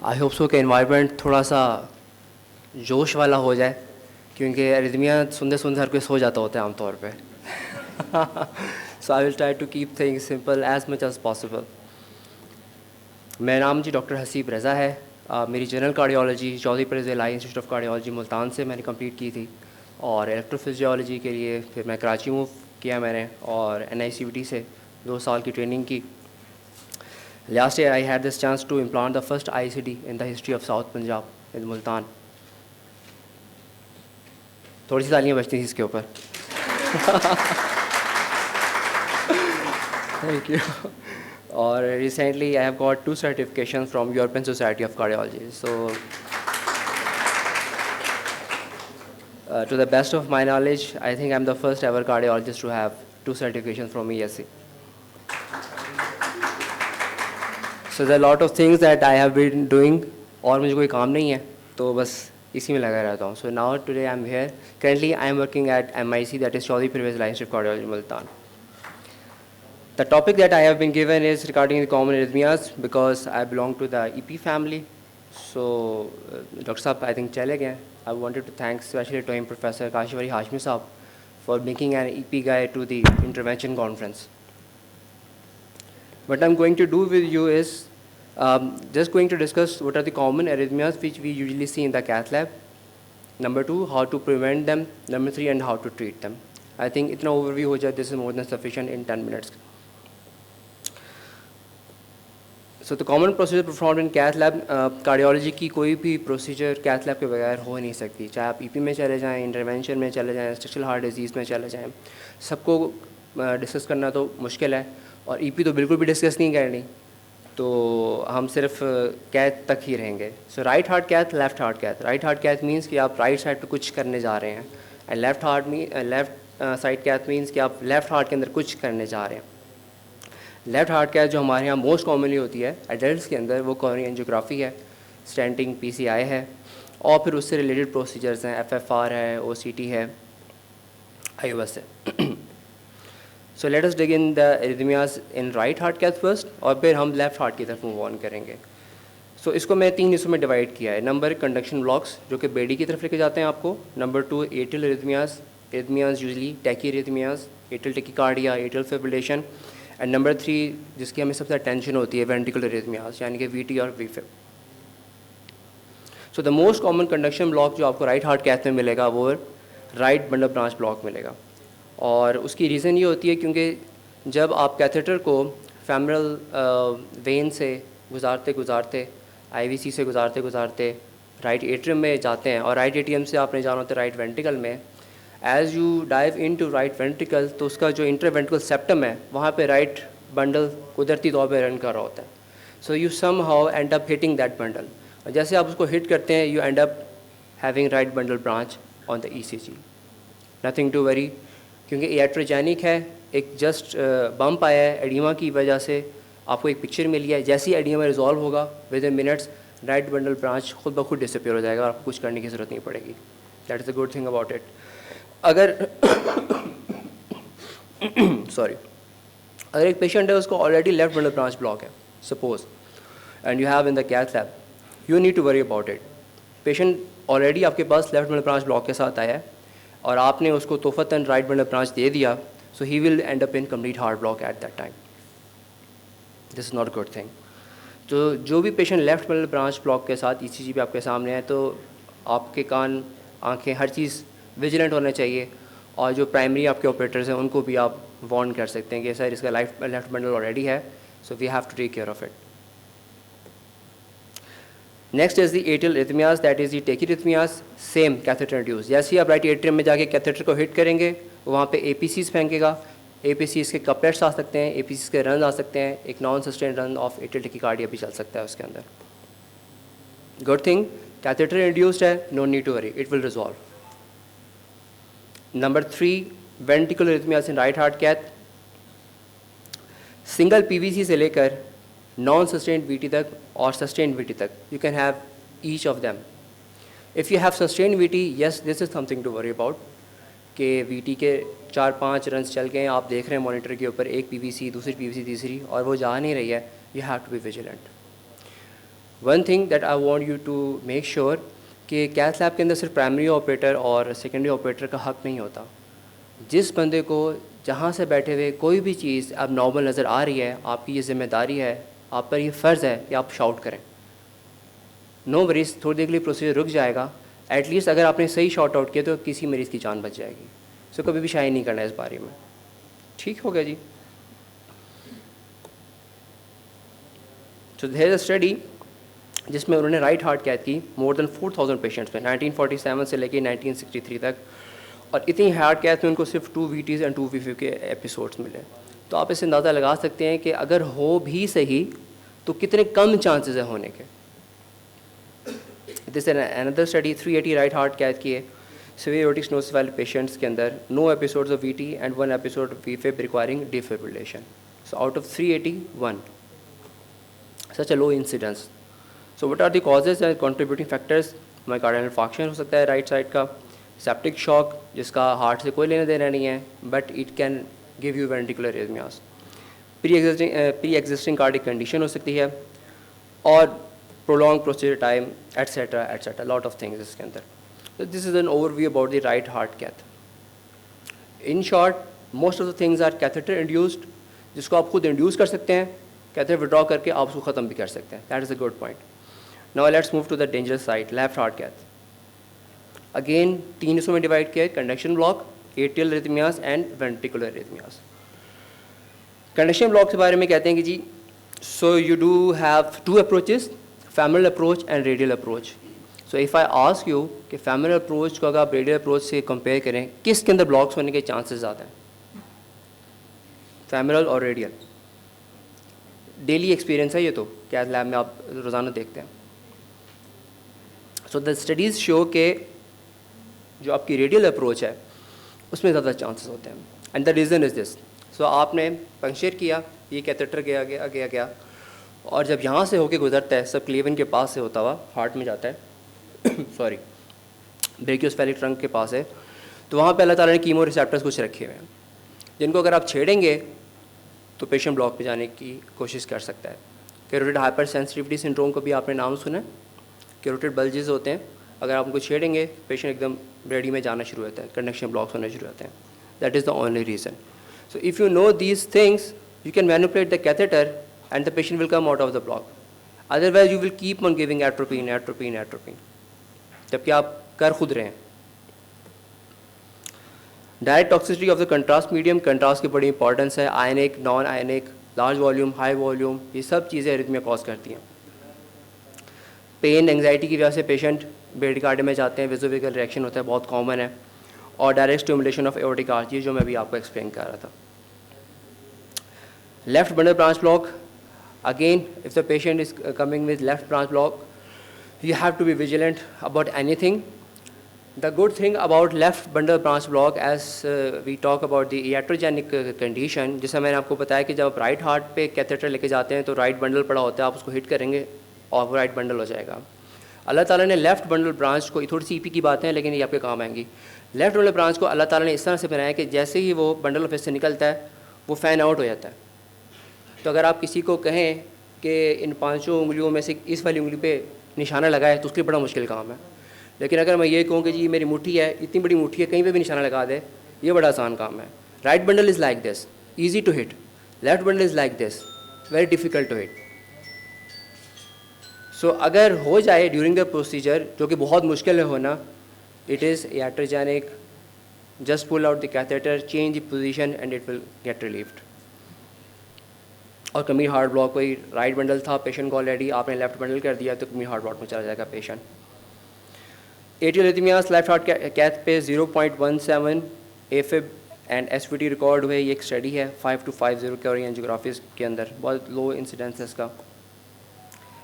I hope so कि environment थोड़ा सा जोश वाला हो जाए, क्योंकि एरिथमिया सुनते सुनते हर कोई सो जाता होता है आमतौर पे। So I will try to keep things simple as much as possible. मेरा नाम जी डॉक्टर हसीब रज़ा है। मेरी general cardiology Chaudhry Parvez Elahi institute of cardiology Multan से मैंने कंप्लीट की थी, और इलेक्ट्रोफिजियोलॉजी के लिए फिर मैं कराची मूव किया मैंने, और NICVT से 2 साल की ट्रेनिंग की। Last year I had this chance to implant the first ICD in the history of South Punjab in Multan. थोड़ी सी तालियां बजती थी इसके ऊपर। Thank you. और recently I have got 2 certifications from European Society of Cardiology. So to the best of my knowledge, I think I'm the first ever cardiologist to have 2 certifications from ESC. So there are a lot of things that I have been doing, और मुझे कोई काम नहीं है तो बस इसी में लगा रहता हूँ. So now today I'm here. Currently I am working at MIC, that is Chaudhry Pervez Ilahi Institute of Cardiology, Multan. The topic that I have been given is regarding the common arrhythmias, because I belong to the EP family. So Dr. Saab, I think chale gaye. I wanted to thank especially to him, Professor Kashwari Hashmi Saab, for making an EP guy to the intervention conference. What I'm going to do with you is just going to discuss what are the common arrhythmias which we usually see in the cath lab. Number 2, how to prevent them. Number 3, and how to treat them. I think itna overview ho jaye, this is more than sufficient in 10 minutes. So the common procedure performed in cath lab, cardiology की कोई भी procedure cath lab के बगैर हो नहीं सकती. चाहे आप EP में चले जाएं, इंटरवेंशन में चले जाएं, स्ट्रक्चरल हार्ट डिजीज़ में चले जाएं, सबको डिस्कस करना तो मुश्किल है, और EP तो बिल्कुल भी डिस्कस नहीं करनी. तो हम सिर्फ कैथ तक ही रहेंगे. So right heart cath, left heart cath. Right heart cath means कि आप राइट साइड पे कुछ करने जा रहे हैं, and left side cath means कि आप लेफ्ट हार्ट के अंदर कुछ करने जा रहे हैं. लेफ्ट हार्ट कैथ जो हमारे यहाँ मोस्ट कॉमनली होती है एडल्ट्स के अंदर, वो कोरोनरी एंजियोग्राफी है, स्टेंटिंग, PCI है, और फिर उससे रिलेटेड प्रोसीजर्स हैं, FFR है, OCT है, IOS है. So let us dig in the arrhythmias in right heart cath first, और फिर हम लेफ्ट हार्ट की तरफ मूव ऑन करेंगे. सो इसको मैं 3 हिस्सों में डिवाइड किया है. नंबर कंडक्शन ब्लॉक्स जो कि बेडी की तरफ लेके जाते हैं आपको. Number 2, atrial arrhythmias usually tachy arrhythmias, atrial tachycardia, atrial fibrillation. And number 3 जिसकी हमें सबसे टेंशन होती है, वेंट्रिकुलर एरिथमियाज, यानी कि VT और VFib. So the most common conduction block जो आपको राइट हार्ट कैथ में मिलेगा वो राइट बंडल ब्रांच ब्लॉक मिलेगा. और उसकी रीज़न ये होती है क्योंकि जब आप कैथेटर को फेमरल वेन से गुजारते गुजारते, IVC से गुजारते गुजारते राइट एट्रियम में जाते हैं, और राइट एट्रियम से आपने जाना होता है राइट वेंट्रिकल में. As you dive in to right ventricle, तो उसका जो इंटरवेंट्रिकल सेप्टम है वहाँ पे राइट बंडल कुदरती तौर पे रन कर रहा होता है. So you somehow end up hitting that bundle, और जैसे आप उसको हिट करते हैं you end up having right bundle branch on the ECG. Nothing to worry, क्योंकि iatrogenic है, एक जस्ट बम्प आया है एडिमा की वजह से, आपको एक पिक्चर मिली है. जैसे ही एडिमा रिजॉल्व होगा with in minutes right bundle branch खुद ब खुद डिसअपियर हो जाएगा, आपको कुछ करने की ज़रूरत नहीं पड़ेगी. That is the good thing about it. अगर सॉरी अगर एक पेशेंट है उसको already left bundle branch block है suppose, and you have in the cath lab, you need to worry about it. Patient already आपके पास लेफ्ट बंडल ब्रांच ब्लॉक के साथ आया है और आपने उसको तोहफ़तन राइट बंडल ब्रांच दे दिया, so he will end up in complete heart block at that time. This is not good thing. तो जो भी patient left bundle branch block के साथ ECG पे आपके सामने है, तो आपके कान, आंखें, हर चीज़ विजिलेंट होना चाहिए, और जो प्राइमरी आपके ऑपरेटर्स हैं उनको भी आप वार्न कर सकते हैं कि सर इसका लेफ्ट बंडल ऑलरेडी है, so we have to take care of it. Next is the atrial arrhythmias, that is the tachyarrhythmias. Same catheter induce. जैसे ही आप राइट एट्रियम में जाके कैथेटर को हिट करेंगे, वहाँ पे APCs फेंकेगा. APCs के कपलेट्स आ सकते हैं, APCs के रन आ सकते हैं, एक non sustain run of atrial tachycardia भी चल सकता है उसके अंदर. गुड थिंग, कैथेटर इंड्यूस्ड है, no need to worry, it will resolve. Number 3, ventricular arrhythmias in right heart cath. Single PVC से लेकर नॉन सस्टेन्ड VT तक और सस्टेन्ड VT तक, you can have each of them. If you have sustained VT, yes this is something to worry about, कि VT के 4-5 runs चल गए हैं, आप देख रहे हैं मॉनिटर के ऊपर, एक PVC, दूसरी PVC, तीसरी, और वो जा नहीं रही है, you have to be vigilant. One thing that I want you to make sure कि कैथ लैब के अंदर सिर्फ प्राइमरी ऑपरेटर और सेकेंडरी ऑपरेटर का हक नहीं होता। जिस बंदे को जहाँ से बैठे हुए कोई भी चीज़ अब नॉर्मल नज़र आ रही है, आपकी ये जिम्मेदारी है, आप पर ये फ़र्ज़ है कि आप शाउट करें। नो वरीज, थोड़ी देर के लिए प्रोसीजर रुक जाएगा। एटलीस्ट अगर आपने सही शॉट आउट किया तो किसी मरीज़ की जान बच जाएगी। सो कभी भी शाई नहीं करना इस बारे में। ठीक हो गया जी। So there is a study जिसमें उन्होंने राइट हार्ट कैथ की मोर देन 4000 पेशेंट्स में 1947 से लेके 1963 तक, और इतनी हार्ट कैथ में उनको सिर्फ 2 VTs एंड 2 VFib के एपिसोड्स मिले। तो आप इससे अंदाज़ा लगा सकते हैं कि अगर हो भी सही तो कितने कम चांसेस है होने के। दिस अनदर स्टडी 380 राइट हार्ट कैथ की है सिवियर एओर्टिक स्टेनोसिस वाले पेशेंट्स के अंदर, no episodes of VT and 1 episode of VFib requiring defibrillation. So out of 381 such a low incidence. So what are the causes and contributing factors? Myocardial infarction हो सकता है right side का, septic shock जिसका heart से कोई लेना देना नहीं है but it can give you ventricular arrhythmias, pre existing cardiac condition हो सकती है, और prolong procedure time etcetera etcetera, lot of things इसके अंदर। So this is an overview about the right heart cath. In short, most of the things are catheter induced, जिसको आप खुद induce कर सकते हैं, कैथेटर विड्रॉ करके आप उसको ख़त्म भी कर सकते हैं। That is a good point. Now let's move to the dangerous side, left heart cath. Again 3 हिस्सों में डिवाइड किया है, conduction block, atrial arrhythmias and ventricular arrhythmias. Conduction block के बारे में कहते हैं कि जी, so you do have 2 approaches, femoral approach and radial approach. So if I ask you कि फेमरल अप्रोच को अगर आप रेडियल अप्रोच से कंपेयर करें, किसके अंदर ब्लॉक्स होने के चांसेस ज़्यादा हैं? फेमरल और रेडियल। डेली एक्सपीरियंस है ये तो, कैथ लैब में आप रोज़ाना देखते हैं। सो द स्टडीज़ शो के जो आपकी रेडियल अप्रोच है उसमें ज़्यादा चांसेस होते हैं, and the reason is this. So आपने पंक्चर किया, ये कैथेटर गया गया गया गया, और जब यहाँ से होके गुजरता है, सब क्लेवन के पास से होता हुआ हार्ट में जाता है, सॉरी, ब्रेकियोस्फेरिक ट्रंक के पास है, तो वहाँ पे अल्लाह ताला ने कीमो रिसेप्टर्स कुछ रखे हुए हैं जिनको अगर आप छेड़ेंगे तो पेशेंट ब्लॉक पे जाने की कोशिश कर सकता है। कैरोटिड हाइपर सेंसिटिविटी सिंड्रोम को भी आपने नाम सुना है। कैरोटिड बल्जेस होते हैं, अगर आप उनको छेड़ेंगे पेशेंट एकदम रेडी में जाना शुरू होता है, कंडक्शन ब्लॉक्स होने शुरू होते हैं। That is the only reason. So if you know these things you can manipulate the catheter and the patient will come out of the block. Otherwise you will keep on giving atropine atropine atropine, जबकि आप कर खुद रहे हैं। Direct toxicity of the contrast medium, contrast की बड़ी importance है। Ionic, non ionic, large volume, high volume, ये सब चीज़ें एरिथमिया कॉज करती हैं। पेन, एंग्जाइटी की वजह से पेशेंट ब्रेडिकार्डिया में जाते हैं, विजुअल रिएक्शन होता है, बहुत कॉमन है। और direct stimulation of aortic arch, जो मैं भी आपको एक्सप्लेन कर रहा था। Left bundle branch block, again if the patient is coming with left branch block, you have to be vigilant about anything. The good thing about left bundle branch block, as we talk about the iatrogenic condition, जैसा मैंने आपको बताया कि जब आप right heart पे catheter लेके जाते हैं तो राइट बंडल पड़ा होता है, आप उसको हिट करेंगे और वो राइट बंडल हो जाएगा। अल्लाह ताला ने लेफ्ट बंडल ब्रांच को, थोड़ी सी ईपी की बात है लेकिन ये आपके काम आएंगी, लेफ्ट बंडल ब्रांच को अल्लाह ताला ने इस तरह से बनाया कि जैसे ही वो बंडल ऑफिस से निकलता है वो फ़ैन आउट हो जाता है। तो अगर आप किसी को कहें कि इन 5 उंगलियों में से इस वाली उंगली पे निशाना लगाए तो उसके लिए बड़ा मुश्किल काम है। लेकिन अगर मैं ये कहूँ कि जी मेरी मुट्ठी है, इतनी बड़ी मुट्ठी है, कहीं पे भी निशाना लगा दे, ये बड़ा आसान काम है। Right bundle is like this, easy to hit. Left bundle is like this, very difficult to hit. So अगर हो जाए ड्यूरिंग द प्रोसीजर, जो कि बहुत मुश्किल है होना, it is iatrogenic, just pull out the catheter, change the position and it will get relieved. और कमी हार्ट ब्लॉक, कोई राइट बंडल था पेशेंट को ऑलरेडी, आपने लेफ्ट बंडल कर दिया तो कमी हार्ट ब्लॉक में चला जाएगा patient. Atrial arrhythmias left heart cath पे 0.17 एफिब एंड एसवीटी रिकॉर्ड हुए। ये एक स्टडी है 5 to 50 के और एंजियोग्राफीज के अंदर, बहुत लो इंसिडेंस है इसका।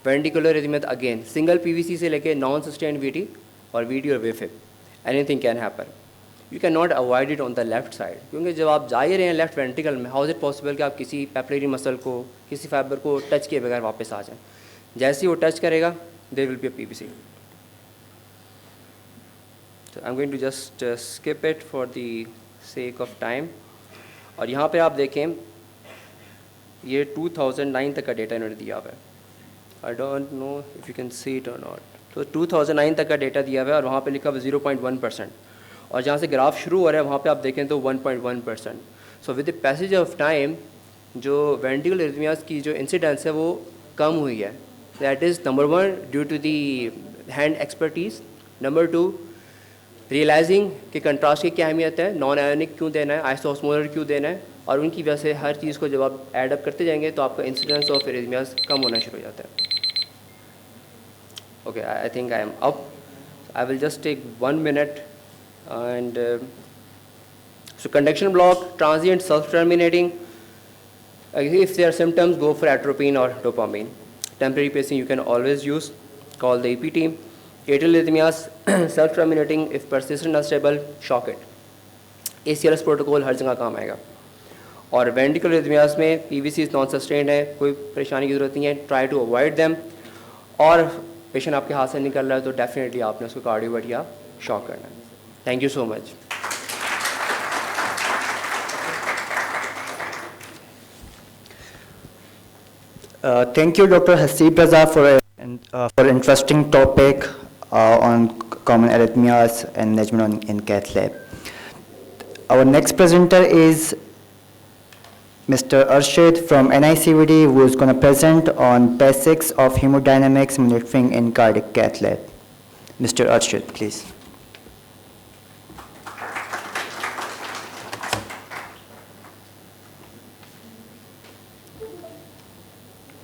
Ventricular arrhythmia again single PVC से लेके नॉन सस्टेन वीटी और वीटी और vfib, anything can happen. You can not avoid it on the left side, क्योंकि जब आप जा ही रहे हैं लेफ्ट वेंट्रिकल में, हाउ इज़ इट पॉसिबल कि आप किसी पैपिलरी मसल को, किसी फाइबर को टच किए बगैर वापस आ जाएं। जैसे ही वो टच करेगा there will be a PVC. So I'm going to just skip it for the sake of time। और यहाँ पे आप देखें ये 2009 तक का डेटा इन्होंने दिया हुआ है। I don't know if you can see it और नॉट। तो 2009 तक का डेटा दिया हुआ है और वहाँ पे लिखा हुआ 0.1%, और जहाँ से ग्राफ शुरू हो रहा है वहाँ पे आप देखें तो 1.1%। So with the passage of time जो वेंट्रिकुलर एरिथमियाज की जो इंसिडेंस है वो कम हुई है। That is number 1 due to the hand expertise, number 2 realizing कि कंट्रास्ट की क्या अहमियत है, नॉन आयोनिक क्यों देना है, आइसोस्मोलर क्यों देना है, और उनकी वजह से हर चीज़ को जब आप ऐड अप करते जाएंगे तो आपका इंसिडेंस ऑफ एरिथमियाज कम होना शुरू हो जाता है। Okay, I think I am up. I will just take 1 minute and so conduction block, transient self-terminating. If there are symptoms, go for atropine or dopamine. Temporary pacing you can always use, call the EP team. Atrial arrhythmias, self-terminating, if persistent unstable, shock it. ACLS protocol हर जगह काम आएगा। और ventricular arrhythmias में PVCs non sustained है, कोई परेशानी की ज़रूरत नहीं है, ट्राई टू अवॉइड देम। और पेशेंट आपके हाथ से निकल रहा है तो डेफिनेटली आपने उसको कार्डियोवर्ट या शॉक करना है। Thank you so much. Thank you, Dr. Hasib Raza, for interesting topic on common arrhythmias and management in cath lab. Our next presenter is Mr. Arshid from NICVD, who is going to present on basics of hemodynamics monitoring in cardiac cath lab. Mr. Arshid, please.